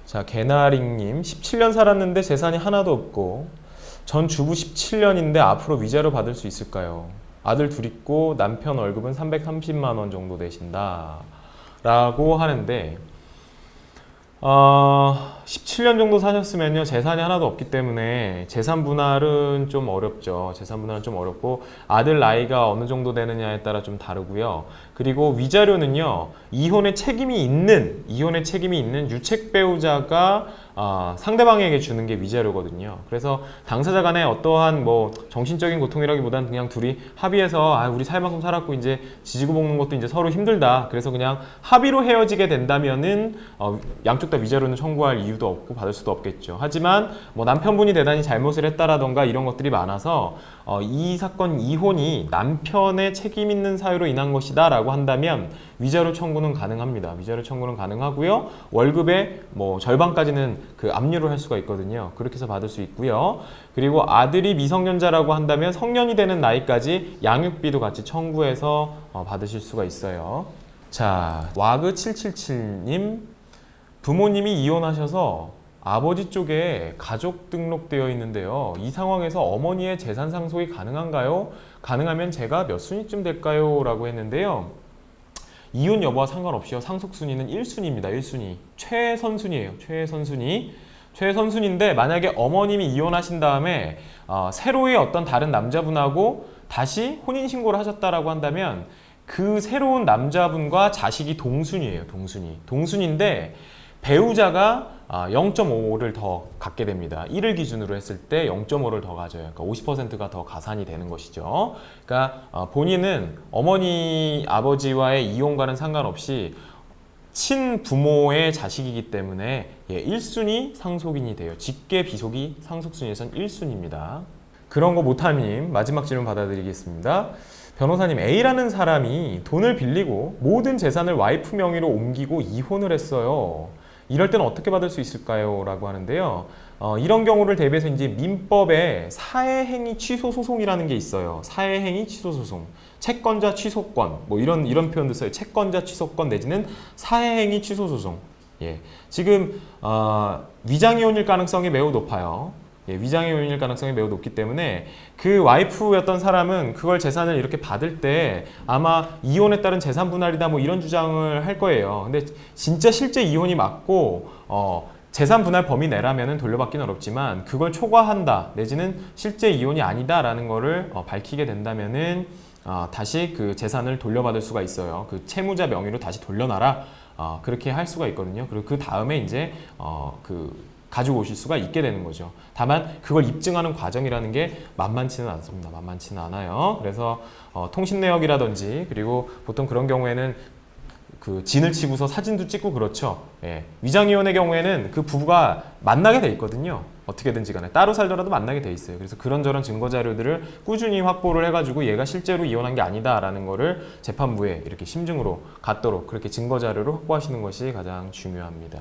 자, 개나링님 17년 살았는데 재산이 하나도 없고 전 주부 17년인데 앞으로 위자료 받을 수 있을까요? 아들 둘 있고 남편 월급은 330만 원 정도 되신다 라고 하는데 17년 정도 사셨으면요 재산이 하나도 없기 때문에 재산 분할은 좀 어렵죠. 재산 분할은 좀 어렵고 아들 나이가 어느 정도 되느냐에 따라 좀 다르고요. 그리고 위자료는요 이혼의 책임이 있는 유책 배우자가 상대방에게 주는 게 위자료거든요. 그래서 당사자 간에 어떠한 뭐 정신적인 고통이라기보다는 그냥 둘이 합의해서 우리 살 만큼 살았고 이제 지지고 볶는 것도 이제 서로 힘들다. 그래서 그냥 합의로 헤어지게 된다면은 양쪽 다 위자료는 청구할 이유도 없고 받을 수도 없겠죠. 하지만 뭐 남편분이 대단히 잘못을 했다라던가 이런 것들이 많아서 이 사건 이혼이 남편의 책임 있는 사유로 인한 것이다 라고 한다면 위자료 청구는 가능합니다. 위자료 청구는 가능하고요. 월급의 뭐 절반까지는 그 압류를 할 수가 있거든요. 그렇게 해서 받을 수 있고요. 그리고 아들이 미성년자라고 한다면 성년이 되는 나이까지 양육비도 같이 청구해서 받으실 수가 있어요. 자, 와그777님 부모님이 이혼하셔서 아버지 쪽에 가족 등록되어 있는데요. 이 상황에서 어머니의 재산 상속이 가능한가요? 가능하면 제가 몇 순위쯤 될까요? 라고 했는데요. 이혼 여부와 상관없이요. 상속순위는 1순위입니다. 1순위. 최선순위예요. 최선순위. 최선순위인데 만약에 어머님이 이혼하신 다음에 새로의 어떤 다른 남자분하고 다시 혼인신고를 하셨다라고 한다면 그 새로운 남자분과 자식이 동순위예요. 동순위. 동순위인데 배우자가 0.5를 더 갖게 됩니다. 1을 기준으로 했을 때 0.5를 더 가져요. 그러니까 50%가 더 가산이 되는 것이죠. 그러니까 본인은 어머니, 아버지와의 이혼과는 상관없이 친부모의 자식이기 때문에 1순위 상속인이 돼요. 직계 비속이 상속순위에선 1순위입니다. 그런 거 못함님 마지막 질문 받아드리겠습니다. 변호사님, A라는 사람이 돈을 빌리고 모든 재산을 와이프 명의로 옮기고 이혼을 했어요. 이럴 때는 어떻게 받을 수 있을까요? 라고 하는데요. 이런 경우를 대비해서 이제 민법에 사해행위 취소 소송이라는 게 있어요. 사해행위 취소 소송. 채권자 취소권, 뭐 이런 표현도 써요. 채권자 취소권 내지는 사해행위 취소 소송. 예. 지금 위장이혼일 가능성이 매우 높아요. 위장이혼일 가능성이 매우 높기 때문에 그 와이프였던 사람은 그걸 재산을 이렇게 받을 때 아마 이혼에 따른 재산 분할이다 뭐 이런 주장을 할 거예요. 근데 진짜 실제 이혼이 맞고 재산 분할 범위 내라면은 돌려받기는 어렵지만 그걸 초과한다 내지는 실제 이혼이 아니다라는 거를 밝히게 된다면은 다시 그 재산을 돌려받을 수가 있어요. 그 채무자 명의로 다시 돌려놔라. 그렇게 할 수가 있거든요. 그리고 그 다음에 이제 가지고 오실 수가 있게 되는 거죠. 다만 그걸 입증하는 과정이라는 게 만만치는 않습니다. 만만치는 않아요. 그래서 통신 내역이라든지 그리고 보통 그런 경우에는 그 진을 치고서 사진도 찍고 그렇죠. 예. 위장이혼의 경우에는 그 부부가 만나게 돼 있거든요. 어떻게든지 간에 따로 살더라도 만나게 돼 있어요. 그래서 그런저런 증거 자료들을 꾸준히 확보를 해가지고 얘가 실제로 이혼한 게 아니다라는 거를 재판부에 이렇게 심증으로 갖도록 그렇게 증거 자료를 확보하시는 것이 가장 중요합니다.